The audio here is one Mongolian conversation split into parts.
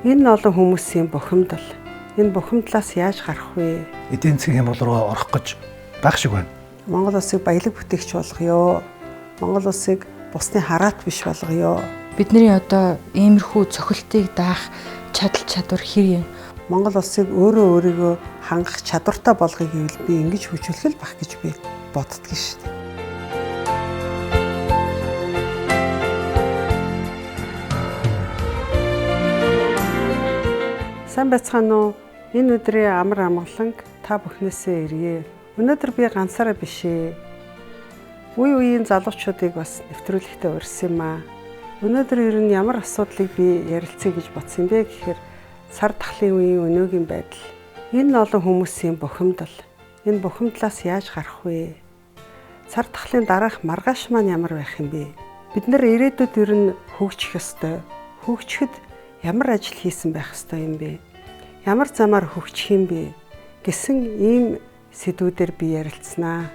Энэ олон хүмүүсийн бухимдал. Энэ бухимдлаас яаж гарах вэ? Эдийн засгийн хямрал руу орох гэж байх шиг байна. Монгол улсыг баялаг бүтээгч болгоё. Монгол улсыг бусны хараат биш болгоё. Бидний одоо иймэрхүү цохилтыг даах чадвар хэр юм? Монгол улсыг өөрийгөө хангах чадвартай болгоё гэвэл би ингэж хүчилгэл бах гэж би боддгоо шүү дээ. Сайн байцгаана уу? Энэ өдрийн амар амгаланг та бүхнээсээ ирье. Өнөөдөр би ганцаараа биш ээ. Үе үеийн залуучуудыг бас нэвтрүүлэгтээ урьсан юм аа. Өнөөдөр ер нь ямар асуудлыг би ярилцъя гэж бодсон бэ гэхээр сар тахлын үеийн өнөөгийн байдал. Энэ олон хүмүүсийн бухимдал. Энэ бухимдлаас яаж гарах вэ? Сар тахлын дараах маргааш маань ямар байх юм бэ? Бид нар ирээдүйд ер нь хөгжих ёстой. Хөгжихэд ямар ажил хийсэн байх ёстой юм бэ? Ямар замаар хөгжих юм бэ гэсэн ийм сэдвүүдээр би ярилцсанаа.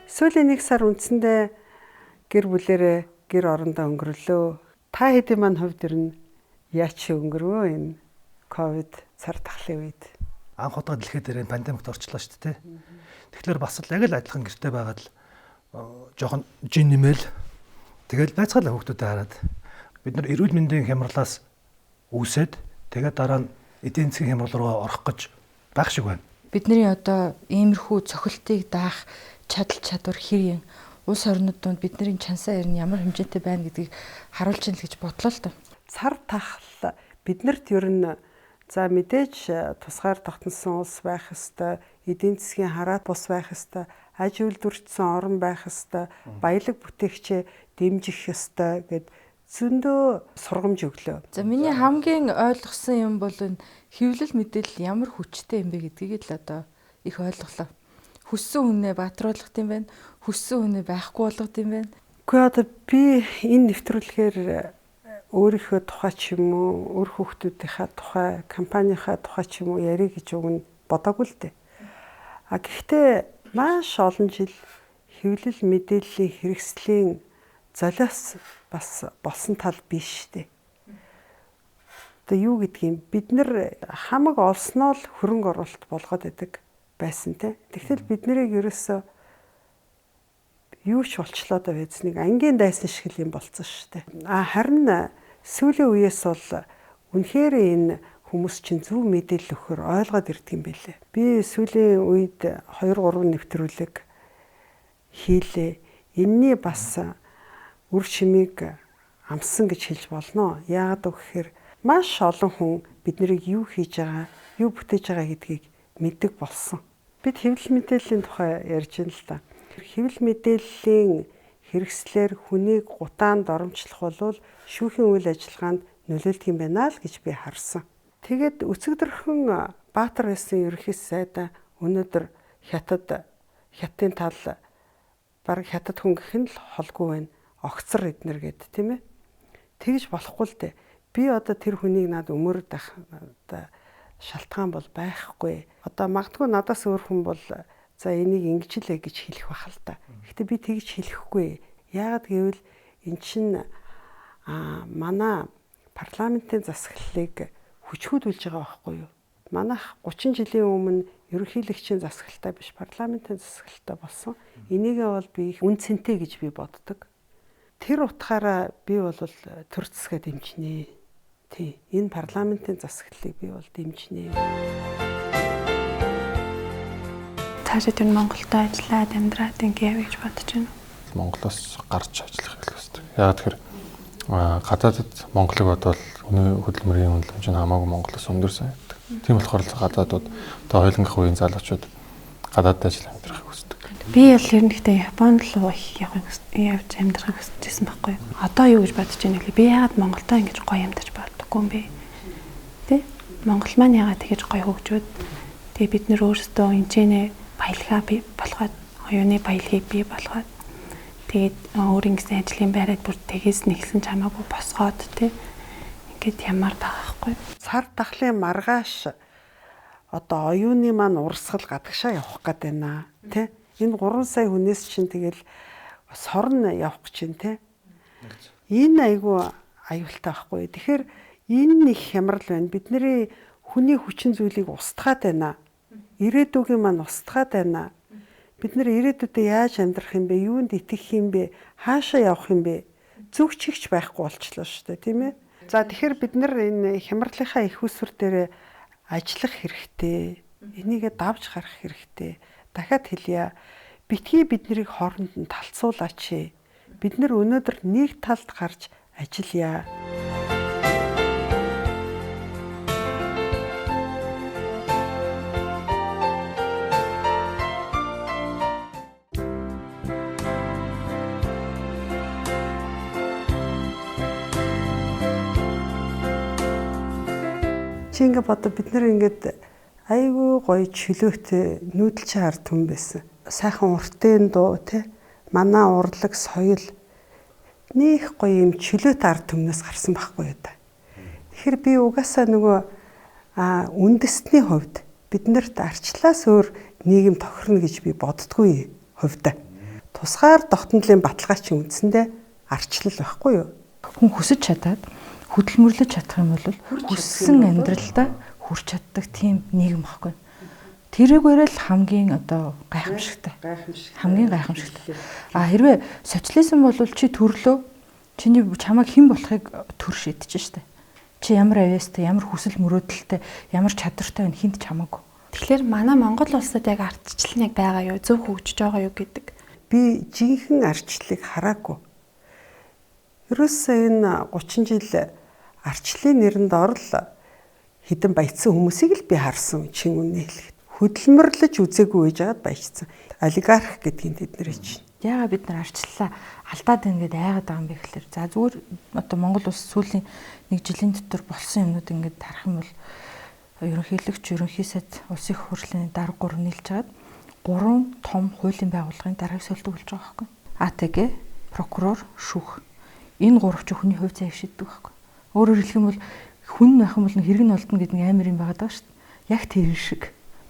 Сүүлийн 1 сар үндсэндээ гэр бүлэрээ гэр орондоо өнгөрлөө. Та хэдийн маань хувьд ер нь яач өнгөрвөө энэ ковид сар тахлын үед? Анх удаа дэлхийд дээр пандемикт орчлоо шүү дээ. Тэгэхээр бас л яг л адилхан гэртээ байгаад л жоохон жин нэмэл тэгэл байцгаалаа хүүхдүүдэд хараад бид нар эрүүл мэндийн хямралаас үүсээд тэгээд дараа нь эдийн засгийн хямрал руу орох гэж байх шиг байна. Бидний одоо иймэрхүү цохилтыг даах чадвар хэр юм? Улс орнууд донд бидний чансаа ер нь ямар хэмжээтэй байна гэдгийг харуулж ийн л гэж бодлоо л доо. Сар тахал биднэрт ер нь за мэдээж тусгаар тогтносон улс байх ёстой, эдийн засгийн хараат бус байх ёстой, аж үйлдвэрчсэн орн байх ёстой, баялаг бүтээгчээ дэмжих ёстой гэд зөндөө сургамж өглөө. За миний хамгийн ойлгосон юм бол энэ хэвлэл мэдээлэл ямар хүчтэй юм бэ гэдгийг л одоо их ойлголоо. Хүссэн хүнээ баатруулах юм байна, хүссэн хүнээ байхгүй болгох юм байна. Гэхдээ одоо би энэ нэвтрүүлгээр өөрийнхөө тухай ч юм уу, өөр хүүхдүүдийнхээ тухай, компанийнхаа тухай ч юм уу ярих гэж өгнө бодоагүй л дээ. Гэхдээ маш олон жил хэвлэл мэдээллийн хэрэгслийн золиос бас болсон тал биш дээ. Одоо юу гэдгийг бид нар хамаг олсноо л хөрөнгө оруулалт болгоод байдаг байсан те. Тэгтэл бид нарыг ерөөсөө юу ч болчлоо да байсныг ангийн дайсан шиг юм болцсон шүү дээ. Харин сүүлийн үеэс бол үнэхээр энэ хүмүүс чинь зөв мэдээлэл өгөхөр ойлгоод ирдэг юм байлээ. Би сүүлийн үед 2-3 нэвтрүүлэг хийлээ. Энийний бас үр шимийг амссан гэж хэлж болно. Яагаад гэвэл маш олон хүн биднийг юу хийж байгаа, юу бүтээж байгаа гэдгийг мэддэг болсон. Бид хэвлэл мэдээллийн тухай ярьж байна л да. Хэвлэл мэдээллийн хэрэгслээр хүнийг гутаанд оромжлох бол шүүхийн үйл ажиллагаанд нөлөөлдөг юм байна л гэж би харсан. Тэгээд өцөгдөрхөн баатар байсан ерөнхий сайд өнөөдөр хятадын тал баг хятад хүн гэх нь л холгүй байна. Огцор эднэр гэд тийм ээ. Тэгж болохгүй л дээ. Би одоо тэр хүнийг над өмөрөд байх одоо шалтгаан бол байхгүй. Одоо магадгүй надаас өөр хүн бол за энийг ингэж лээ гэж хэлэх байх л та. Гэхдээ би тэгж хэлэхгүй. Яагаад гэвэл эн чинь манай парламентын засаглалыг хүчрхүүлж байгаа байхгүй юу? Манайх 30 жилийн өмнө ерөнхийлөгчийн засаглалтай биш парламентын засаглалтай болсон. Энийгээ бол би их үнцэнтэй гэж би боддог. Тэр утгаараа би бол төр засгаа дэмжинэ. Тий, энэ парламентын засаглалыг би бол дэмжинэ. Цаашид энэ Монголд ажиллаад амьдраад ингэ явж бодож байна. Монголоос гарч ажиллах хэрэгтэй. Яагаад тэгэхээр гадаадд Монголыг бодвол хөдөлмөрийн үнэлэмж нь хамаагүй Монголоос өндөрсөн байдаг. Тийм болохоор гадаадууд одоо хойлонгох үеийн залуучууд гадаадд ажиллаж амьдрахыг хүсдэг. Би бол ер нь гэхдээ Японд л явж амьдрахыг хүсэжсэн байхгүй юу. Одоо юу гэж бодож байна вэ? Би яагаад Монголдоо ингэж гоё амьдарч болдоггүй юм бэ? Тэ? Монгол маань яагаад тэгэж гоё хөгжөөд тэгээ бид нөр өөрсдөө энэчнээ баялгаа бий болгоод оюуны баялагийг бий болгоод тэгээд өөрийн гэсэн ажлын байраад бүр тэгээс нэгсэн ч хамаагүй босгоод тэ ингээд ямар таахгүй. Сар тахлын маргааш одоо оюуны маань урсгал гадагшаа явах гээд байна тий. Энэ 3 сая хүнээс чинь тэгэл сорн явах гэж байна те. Энэ айгүй аюултай байхгүй. Тэгэхээр энэ нэг хямрал байна. Бидний хүний хүчин зүйлийг устгаад байна. Ирээдүгийн маань устгаад байна. Бид нэр ирээдүйдээ яаж амьдрах юм бэ? Юунд итгэх юм бэ? Хаашаа явах юм бэ? Зүг чигч байхгүй болчихлоо шүү дээ, тийм ээ. За тэгэхээр бид нар энэ хямралынхаа их усвар дээр ажиллах хэрэгтэй. Энийгээ давж гарах хэрэгтэй. Дахиад хэлье. Битгий биднийг хооронд нь талцуулаач. Бид нар өнөөдөр нэг талд гарч ажиллая. Чи ингээ бодо бид нар ингээд айгүй гоё чөлөөтэй нүүдэлчин ард түмэн байсан. Сайхан уртын дуу те манай урлаг соёл нөх гоё юм чөлөөтэй ард түмнээс гарсан байхгүй юу та. Тэгэхээр би угаасаа нөгөө үндэстний хувьд биднэрт арчлаас өөр нийгэм тохирно гэж би боддгүй хувьдаа. Тусгаар тогтнолын баталгаач үндсэндээ арчлал байхгүй юу? Хүн хүсэж чадаад хөдөлмөрлөж чадах юм бол хүссэн амьдралдаа хүрч чаддаг тийм нийгэм баггүй. Тэрүүгээрээ л хамгийн одоо гайхамшигтай. Хамгийн гайхамшигтай. Хэрвээ социализм бол чи төрлөө чиний чамайг хэн болохыг төр шийдэж штэ. Чи ямар авьяастай, ямар хүсэл мөрөөдөлтэй, ямар чадвартай вэ хинт чамаагүй. Тэгэхээр манай Монгол улсад яг ардчлал яг байгаа юу? Зөв хөгжиж байгаа юу гэдэг. Би жинхэнэ ардчлалыг хараагүй. Ерөөсөө энэ 30 жил арчлалын нэрэнд орол хідэн баяцсан хүмүүсийг л би харсан чин үнэ хэлэхэд. Хөдөлмөрлөж үзээгүй байж байгаад баяжсан. Олигарх гэдгийг тэд нэр чинь. Яагаад бид нар арчлалаа алдаад байна гэдээ айгаад байгаа юм бэ гэхээр за зүгээр одоо Монгол улс сүүлийн 1 жилийн дотор болсон юмнууд ингээд харах юм бол ерөнхийлөгч, ерөнхий сайд, улсын их хурлын дарга 3 нийлж хагаад 3 том хуулийн байгууллагын даргаыг солидог болж байгаа байхгүй. АТГ, прокурор, шүүх. Энэ 3 ч хүний хувь заяаг шийддэг байхгүй. Өөрөөр хэлэх юм бол хүн байх юм бол хэрэг нь олдно гэдэг нэг амар юм байгаа даа шүү дээ. Яг тэр шиг.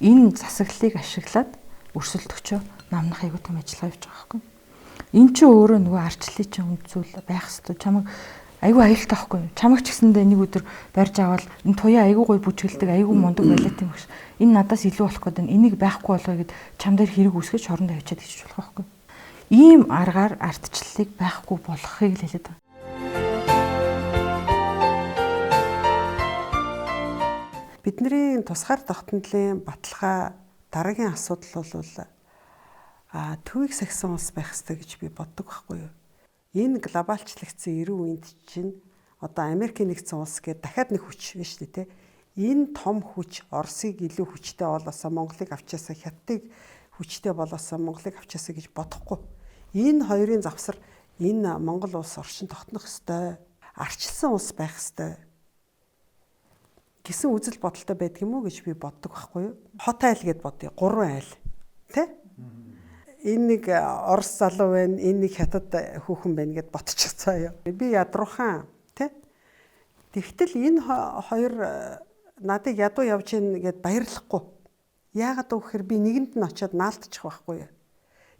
Энэ засаглалыг ашиглаад өрсөлдөгчөө намнах айгуу том ажиллагаа явуулж байгаа байхгүй. Эн чинь өөрөө нөгөө арчлалын чинь үнд зүйл байх хэвээр чамайг айгуу аюултай байхгүй. Чамайг ч гэсэндээ нэг өдөр барьж аваад энэ туяа айгуу гой бүжгэлдэг айгуу мундаг байлаа тийм багш. Энэ надаас илүү болох гэдэг энийг байхгүй болгоё гэд чам дээр хэрэг үүсгэж хоронд авчиад хийж болох байхгүй. Ийм аргаар ардчлалыг байхгүй болгохыг л хэлээд байна. Бидний тусгаар тогтнолын баталгаа дараагийн асуудал бол төвийг сахисан улс байх ёстой гэж би боддог байхгүй юу. Энэ глобалчлагдсан 90 үеинд чинь одоо Америкийн нэгдсэн улс гэдэг дахиад нэг хүч биш үү те. Энэ том хүч Оросыг илүү хүчтэй болоосоо Монголыг авчаасаа, Хятадыг хүчтэй болоосоо Монголыг авчаасаа гэж бодохгүй. Энэ хоёрын завсар энэ Монгол улс орчин тогтнох ёстой. Арчилсан улс байх ёстой гэсэн үзэл бодолтой байдаг юм уу гэж би боддог байхгүй юу? Хот айл гэд бодъё. 3 айл. Тэ? Энэ нэг Орос залуу байна, энэ нэг Хятад хүүхэн байна гэд ботчихцаа юу. Би ядуухан, тэ? Тэгтэл энэ хоёр надыг ядуу явж ийн гэд баярлахгүй. Яагаад гэвэл би нэгэнд нь очиод наалтчих байхгүй юу?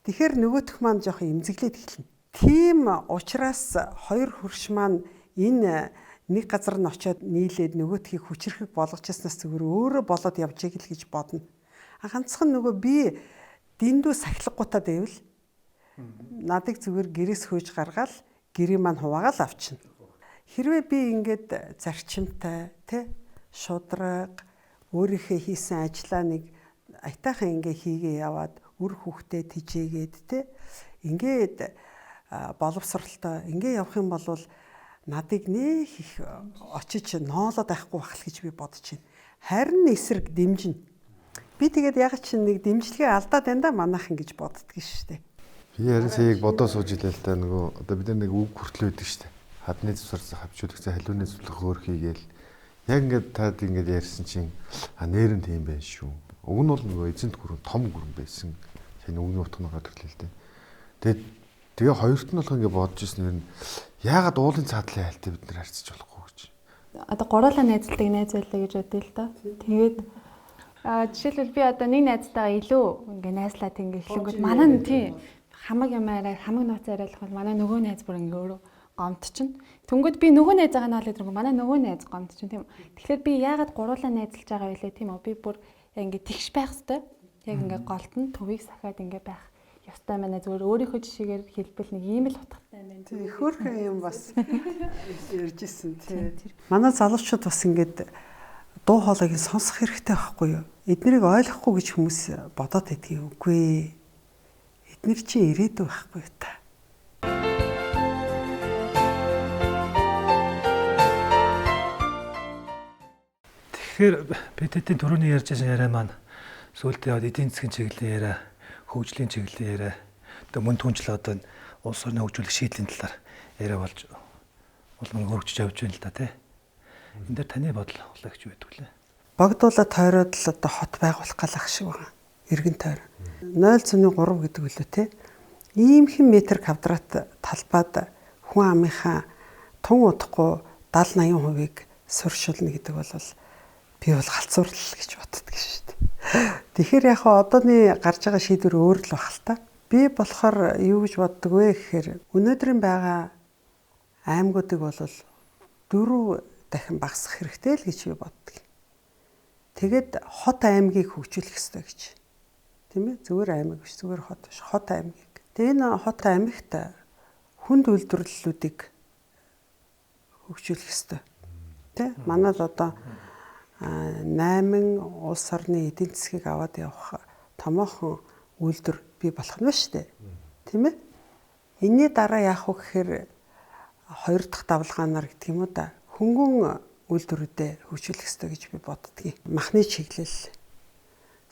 Тэгэхээр нөгөөх маань жоохон эмзэглээд эхэлнэ. Тийм учраас хоёр хөрш маань энэ нэг газар нь очиод нийлээд нөгөөдхийг хүчрэхэг болгочснаас зүгээр өөрөө болоод явж ийг л гэж бодно. Ганцхан нөгөө би дэндүү сахилгагуудад байвал надыг зүгээр гэрээс хөөж гаргаал гэрээ маань хуваагаал авчна. Хэрвээ би ингээд зарчимтай тэ шудраг өөрийнхөө хийсэн ажлаа нэг айтайхан ингээ хийгээ яваад үр хүүхдээ тижээгээд тэ ингээд боловсралтай ингээ явах юм бол надыг нэх их очиж ноолоод байхгүй бахал гэж би бодож байна. Харин эсрэг дэмжинэ. Би тэгээд яг чинь нэг дэмжлэгээ алдаад байна да манайхан гэж боддөг шүү дээ. Би харин саяг бодоо сууж илээ л та нөгөө одоо бид нар нэг үг хүртлээ байдаг шүү дээ. Хадны зүсэрсэн хавчуудагцаа халууны зүлх хөөр хийгээл яг ингээд таад ингээд ярьсан чинь нээр нь тийм байх шүү. Уг нь бол нөгөө эзэнт гүрэн том гүрэн байсан. Сайн үгний утганаар төрлөө л дээ. Тэгээ хоёрт нь болох ингээд бодож ирсэн нэр нь яагаад уулын цаадлын айлтай бид нар харьцаж болохгүй гэж. Одоо гуруулаа найзлдаг найз байлаа гэж бодъё л доо. Тэгээд жишээлбэл би одоо нэг найзтайгаа илүү ингээ найзлаад ингээ эхлэнгүүт манай нь тийм хамаг ямаараа хамаг нууц яриалах бол манай нөгөө найз бүр ингээ өөрөө гомдчихно. Тэнгүүд би нөгөө найзаагаа наал гэдэг нь манай нөгөө найз гомдчихно тийм. Тэгэхээр би яагаад гуруулаа найзалж байгаа вэ тийм үү? Би бүр ингээ тэгш байх хэвээр. Яг ингээ голд нь төвийг сахиад ингээ байх ёстой манай зүгээр өөрийнхөө жишээгээр хэлбэл нэг ийм л утгатай байна. Тийм хөөрхөн юм бас ярьж ирсэн тийм. Манай залуучууд бас ингээд дуу хоолойг сонсох хэрэгтэй байхгүй юу? Эднийг ойлгохгүй гэж хүмүүс бодоод байдгийг үгүй. Эднэр чи ирээдүй байхгүй юу та? Тэгэхээр бид хэдийн түрүүний ярьж байсан яриа маань сүүлдээ яваад эдийн засгийн чиглэлийн яриа, хөгжлийн чиглэлийн яриа, одоо мөн түнчлээ одоо улс орны хөгжүүлэх шийдлийн талаар яриа болж улам хөгжиж явж байна л да тий. Энд дээр таны бодол олоо гэж байдаг лээ. Богдуулаад тойроод л одоо хот байгуулах галах шиг байна. Иргэн тойр. 0.3 гэдэг үлээ тий. Иймхэн метр квадрат талбайд хүн амынхаа тун удахгүй 70-80% суршуулна гэдэг бол би бол галзуурлал гэж боддог шүү дээ. Тэгэхээр яг одооний гарч байгаа шийдвэр өөр л баг л та. Би болохоор юу гэж боддог вэ гэхээр өнөөдрийн байгаа аймагуудыг бол 4 дахин багасгах хэрэгтэй л гэж би боддог. Тэгэд хот аймгийг хөгжүүлэх хэрэгтэй гэж. Тийм ээ? Зүгээр аймаг биш, зүгээр хот биш, хот аймгийг. Тэгээ энэ хот аймагт хүнд үйлдвэрлэлүүдийг хөгжүүлэх хэрэгтэй. Тэ? Манайд одоо 8 улс орны эдийн засгийг аваад явах томоохон үйлдвэр бий болох нь ба штэ. Тийм ээ? Энийний дараа яах вэ гэхээр 2 дахь давлгаанаар гэдэг юм уу да. Хөнгөн үйлдвэрүүдэд хөгжүүлэх хэрэгтэй гэж би боддгийг. Махны чиглэл,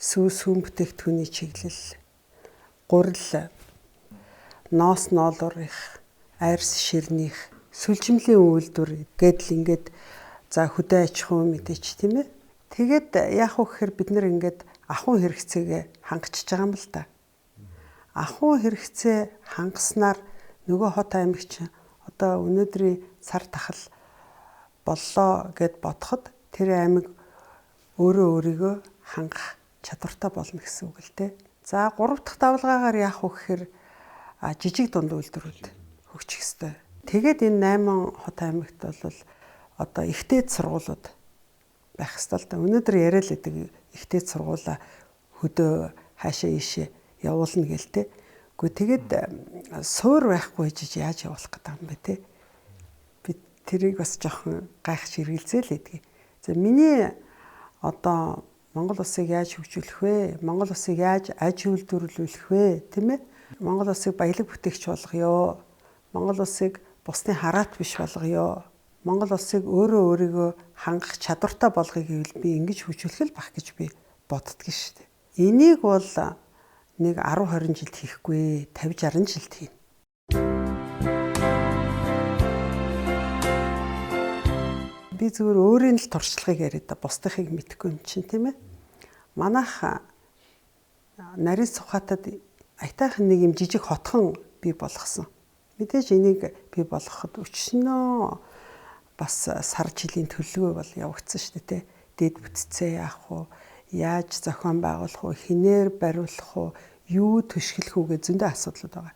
сүүн бүтээгдэхүүний чиглэл, гурил, ноос ноолорих, арьс ширнийх, сүлжимлийн үйлдвэр гэдэл ингээд за хөдөө аж ахуйн мэдээч тийм ээ. Тэгээд яах вэ гэхээр бид нэр ингээд ахуйн хэрэгцээгээ хангачиж байгаа юм л да. Ахуйн хэрэгцээ хангаснаар нөгөө хот аймаг чинь одоо өнөөдрийн цар тахал боллоо гэд бодоход тэр аймаг өөрөө өөрийгөө хангах чадвартай болно гэсэн үг л дээ. За 3 дахь давлгаагаар яах вэ гэхээр жижиг дунд үйлдвэрүүд хөгжих ёстой. Тэгээд энэ 8 хот аймагт бол одоо ихтэй сургуулиуд байх ёстой л да. Өнөөдөр яриа л гэдэг ихтэй сургуулаа хөдөө хаашаа ийшээ явуулна гэлтэй. Гэхдээ тэгээд суур байхгүй гэж яаж явуулах гэдэг юм бэ те? Би тэрийг бас жоохон гайхаж хэргэлзээ л гэдгийг. За миний одоо Монгол улсыг яаж хөгжүүлэх вэ? Монгол улсыг яаж аж үйлдвэрлүүлэх вэ? Тийм ээ? Монгол улсыг баялаг бүтээгч болгоё. Монгол улсыг бусны хараат биш болгоё. Монгол улсыг өөрөө өөрийгөө хангах чадвартай болгоё гэвэл би ингэж хөгжүүлэх л бах гэж би боддөг шүү дээ. Энийг бол нэг 10-20 жилд хийхгүй, 50-60 жилд хийнэ. Би зүгээр өөрийн л туршлагыг яриад та бусдынхыг мэдэхгүй юм чинь тийм ээ. Манайх нарийн Сухатад айтайхан нэг юм жижиг хотхон бий болгосон. Мэдээж энийг бий болгоход өчнөө бас сар жилийн төлөвөө бол явагдсан шүү дээ. Дэд бүтцээ яах вэ? Яаж зохион байгуулах вэ? Хинээр бариулах вэ? Юу төшгөлөх үү гэж зөндөө асуудлууд байгаа.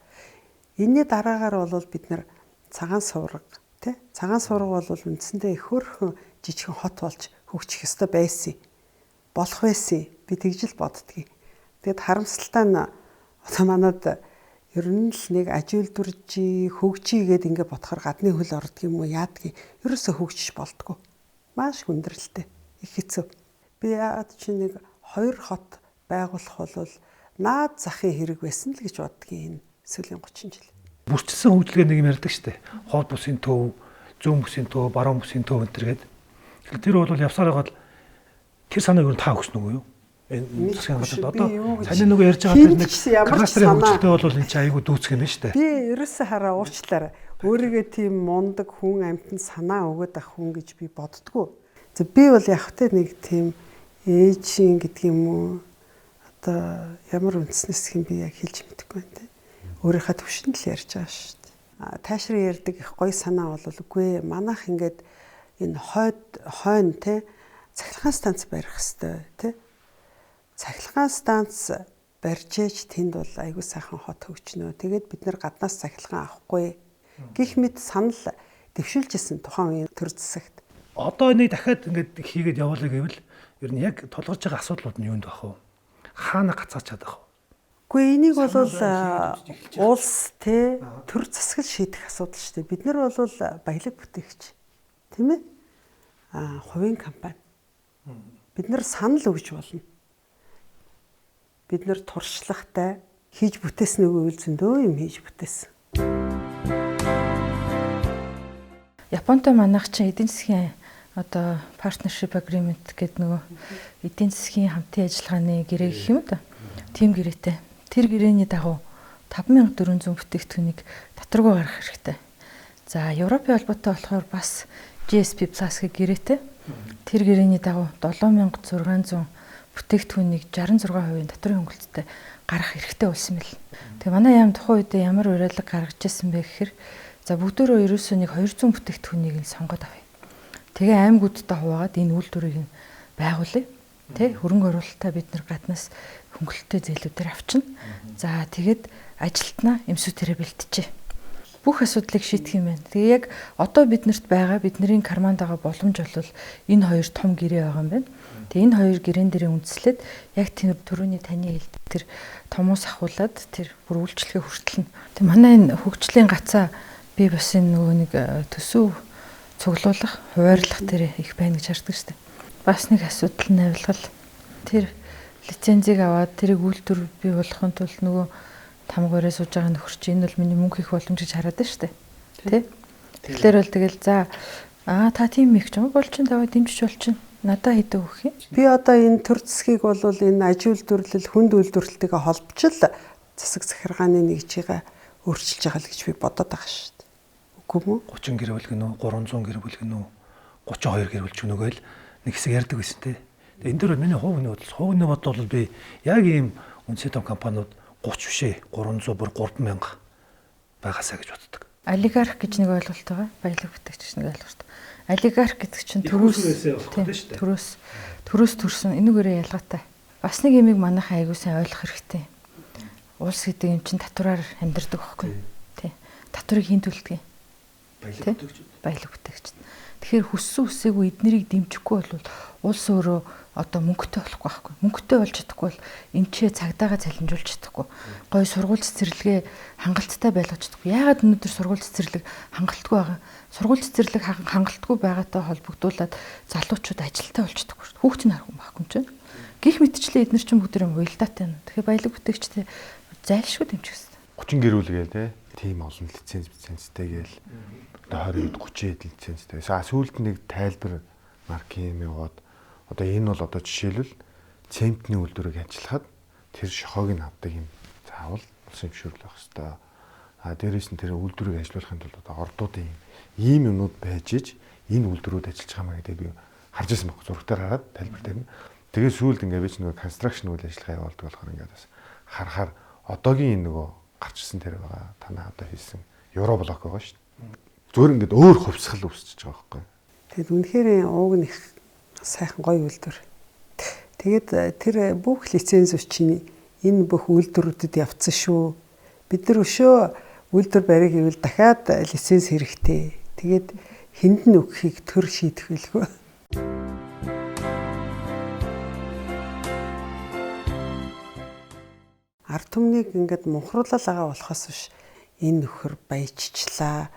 Энийний дараагаар бол бид нэр цагаан сувраг тий? Цагаан сувраг бол үндсэндээ их хөрхөн жижигхэн хот болж хөгжих ёстой байсан. Болох байсан. Би тэгж л боддгийг. Тэгэд харамсалтай нь одоо манад ер нь л нэг аж үйлдвэржий хөгжий гэд ингээд бодохоор гадны хөл ордог юм уу яадгийг ерөөсө хөгжиж болтгоо. Маш хүндрэлтэй. Их хэцүү. Би яад чи нэг 2 хот байгуулах бол наад захын хэрэг байсан л гэж боддгийн энэ сүүлийн 30 жил. Бүрчилсэн хөгжлөгээ нэг юм ярьдаг шүү дээ. Хоод бүсийн төв, зүүн бүсийн төв, баруун бүсийн төв энэ төргээд. Тэгэхээр тэр бол явсаар байгаад тэр санааг юу та өгсөн үгүй юу? Энэ засгийн газар одоо таны нөгөө ярьж байгаа тэр нэг кадастрын хөгжөлтэй бол энэ чинь айгүй дүүцэх юм байна шүү дээ. Би ерөөсөө хараа уучлаарай. Өөрийгөө тийм мундаг хүн амтнд санаа өгöd ах хүн гэж би боддгоо. За би бол яг тэ нэг тийм ээжийн гэдэг юм уу одоо ямар үндснэс юм би яг хэлж мэдэхгүй байна те. Өөрийнхөө төвшөнд л ярьж байгаа шүү дээ. Таашрын ярьдаг их гоё санаа бол үгүй манайх ингээд энэ хойно те цахилгаан станц барих хэвээр те. Цахилгаан станц барьжээж тэнд бол айгүй сайхан хот хөгжнөө. Тэгээд бид нэр гаднаас цахилгаан авахгүй. Гэх мэт санал дэвшүүлжсэн тухайн үеийн төр засагт. Одоо энийг дахиад ингээд хийгээд явуулаа гэвэл ер нь яг тулгарч байгаа асуудлууд нь юунд байх вэ? Хаана гацаач чадах вэ? Гэхдээ энийг бол улс те төр засаг шийдэх асуудал шүү дээ. Бид нар бол баялаг бүтээгч. Тийм ээ? Хувийн компани. Бид нар санал өгж болно. Бид нар туршлагатай хийж бүтээсэн үгүй үл зөндөө юм хийж бүтээсэн. Японтой манайх чинь эдийн засгийн одоо partnership agreement гэдэг нөгөө эдийн засгийн хамтын ажиллагааны гэрээ гэх юм да. Тим гэрээтэй. Тэр гэрээний дагуу 5400 бүтээгдэхүүнийг доторгоо гаргах хэрэгтэй. За Европын холбоотой болохоор бас GSP Plus гэх гэрээтэй. Тэр гэрээний дагуу 7600 бүтээгдэхүүнийг 66% доторын хөнгөлөлтөд гаргах хэрэгтэй болсон мэл. Тэгээ манай яам тухайн үед ямар уриалга гаргаж ирсэн бэ гэхээр за бүгдөө ерөөсөө нэг 200 бүтээгдэхүүнийг нь сонгоод авъя. Тэгээ аймагуудтай хуваагаад энэ үйлдвэрийг нь байгуулъя. Тэ хөрөнгө оруулалтаа бид нар гаднаас хөнгөлөлттэй зээлүүдээр авчна. За тэгээд ажилтнаа эмсүүтэрээ бэлтжээ. Бүх асуудлыг шийдэх юм байна. Тэгээ яг одоо биднэрт байгаа бидний карманд байгаа боломж бол энэ хоёр том гэрээ байгаа юм байна. Тэгээ энэ хоёр гэрээн дээрээ үндэслээд яг тэр түрүүний таны хэлдэг тэр томоос ахуулаад тэр бүр үйлчлэгээ хүртэл нь. Тэгээ манай энэ хөгжлийн гацаа би бас энэ нөгөө нэг төсөв цуглуулах, хуваарлах тэр их байна гэж хардаг шүү дээ. Бас нэг асуудал нь авилгал. Тэр лицензийг аваад тэрийг үйлдвэр бий болгохын тулд нөгөө тамгаараа сууж байгаа нөхөр чинь энэ бол миний мөнгө их боломж гэж хараад байна шүү дээ. Тэ? Тэгэхээр бол тэгэл за та тийм их ч юм бол чин даваа дэмжиж болчин. Надаа хэдэ өгөх юм. Би одоо энэ төр засгийг бол энэ аж үйлдвэрлэл, хүнд үйлдвэрлэлтэйгээ холбочл засаг захиргааны нэгжийг өөрчилж байгаа л гэж би бодоод байгаа шүү дээ. Үгүй мүү? 30 гэр бүл гэнэ үү, 300 гэр бүл гэнэ үү, 32 гэр бүл ч өнөөгөө л нэг хэсэг ярьдаг байсан те. Тэгээ энэ дөр миний хувийн бодол бол би яг ийм үнэтэй том компаниуд 30 бишээ 300 бүр 3000 байгаасаа гэж боддог. Олигарх гэж нэг ойлголт байгаа. Баялаг бүтээгч нэг ойлголт. Олигарх гэдэг чинь төрөөс төрсөн энүүгээрээ ялгаатай. Бас нэг юмыг манайхан аягүй сайн ойлгох хэрэгтэй. Улс гэдэг юм чинь татвараар амьдардаг байхгүй тий. Татварыг хэн төлдөг юм? Баялаг бүтээгч. Тэгэхээр хүссэн үсээгүй эднэрийг дэмжихгүй бол улс өөрөө одоо мөнгөтэй болохгүй байхгүй. Мөнгөтэй болж чадахгүй бол энэ ч цагдаагаа цалинжуулж чадахгүй. Гой сургууль цэцэрлэгээ хангалттай байлгаж чадахгүй. Яагаад өнөөдөр сургууль цэцэрлэг хангалтгүй байгаа? Сургууль цэцэрлэг хангалтгүй байгаатай холбогдуулаад залуучууд ажилтаа болж чадахгүй. Хүүхдийн харахгүй байхгүй юм чинь. Гэх мэтчлээ эднэр чинь бүгд юм уялдаатай байна. Тэгэхээр баялаг бүтээгчтэй зайлшгүй дэмжих хэрэгтэй. 30 гэр бүл гээл те. Тийм олон лицензтэй гээл. Одоо 20-д 30-д лицензтэй. Сүүлд нэг тайлбар маркийн яваад одоо энэ бол одоо жишээлбэл цементний үйлдвэрийг ажиллахад тэр шохоог нь авдаг юм заавал улсын зөвшөөрөл байх хэрэгтэй. Дээрээс нь тэр үйлдвэрийг ажиллуулахын тулд одоо ордуудын ийм юмнууд байж иж энэ үйлдвэрүүд ажиллаж байгаа маа гэдэг би харж ирсэн баг зургатаар хараад тайлбар дээр нь. Тэгээ сүүлд ингээ би ч нөгөө констракшн үйл ажиллагаа явуулдаг болохоор ингээд бас харахаар одоогийн энэ нөгөө гарч ирсэн тэр байгаа танаа одоо хийсэн евроблок байгаа шүү дээ. Зүгээр ингээд өөр хувьсгал үүсчихэж байгаа байхгүй. Тэгэд үнэхээр ууг нь их сайхан гоё үйлдвэр. Тэгээд тэр бүх лиценз чинь энэ бүх үйлдвэрүүдэд явцсан шүү. Бид нар өшөө үйлдвэр барих гэвэл дахиад лиценз хэрэгтэй. Тэгээд хэнд нь өгөхийг төр шийдэх байлгүй. Ард түмнийг ингээд мунхруулаад байгаа болохоос биш энэ нөхөр баяжчлаа.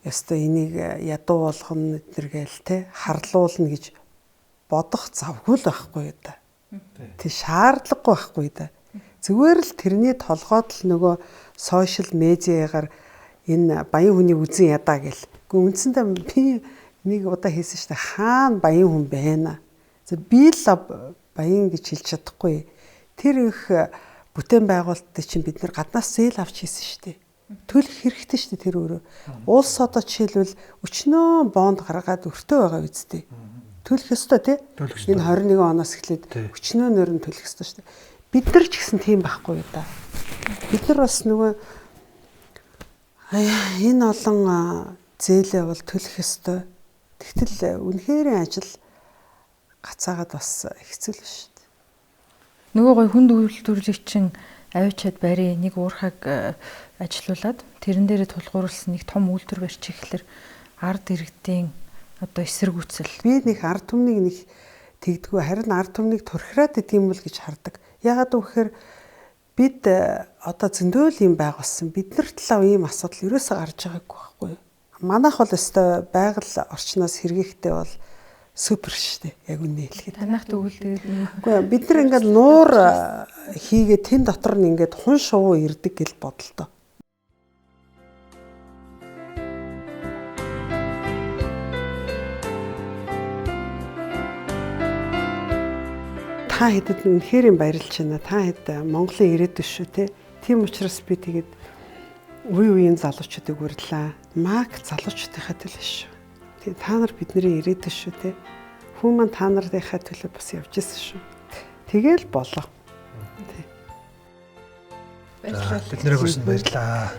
Ёстой энийг ядуу болгоно эднэргээл те харлуулна гэж бодох завгүй л байхгүй да. Тэг шаардлагагүй байхгүй да. Зүгээр л тэрний толгойд л нөгөө сошиал медиагаар энэ баян хүний үзэн ядаа гэл. Гэхдээ үндсэндээ би нэг удаа хийсэн шүү дээ. Хаана баян хүн байна? За би л баян гэж хэлж чадахгүй. Тэр их бүтээн байгуулалтыг чинь бид нар гаднаас зээл авч хийсэн шүү дээ. Төлөх хэрэгтэй шүү дээ тэр өөрөө. Улс одоо жишээлбэл өчнөө бонд гаргаад өртөө байгаа үсттэй. Төлөх ёстой тий. Энэ 21 оноос эхлээд өчнөө нөрн төлөх ёстой шүү дээ. Бид нар ч гэсэн тийм байхгүй юу да. Бид нар бас нөгөө энэ олон зээлээ бол төлөх ёстой. Тэгтэл үнэхээр ажил гацаагаад бас хэцүү л шүү дээ. Нөгөө гой хүнд үйлдвэрлэгч чинь аваачаад барь нэг уурхаг ажилуулад тэрэн дээрээ тулгуурласан нэг том үйлдвэр барьчих гэхэлэр ард иргэдийн одоо эсэргүүцэл. Би нэг ард түмнийг нэг тэгдэггүй харин ард түмнийг турхираад идэм бол гэж хардаг. Ягаад гэвэл бид одоо зөндөл юм байгуулсан. Бид нар талаа ийм асуудал ерөөсөө гарч байгаагүй байхгүй юу? Манайх бол өстой байгаль орчноос хэрэгэхтэй бол супер шүү дээ. Яг үнэ хэлэхэд. Танах тэгвэл тэгээд үгүй бид нар ингээд нуур хийгээ тэн дотор нь ингээд хун шувуу ирдэг гэл бодолтой. Та хэдэд үнэхээр баярлж байна. Та хэд Монголын ирээдүйн шүү те. Тийм учраас би тэгээд үеийн залуучуудыг урьдлаа. Мак залуучуудынхаа төлөө шүү. Тэгээд та нар бидний ирээдүйн шүү те. Хүн маань та нарынхаа төлөө бас явж ирсэн шүү. Тэгэл болоо. Бид нарыг хүрсэн баярлаа.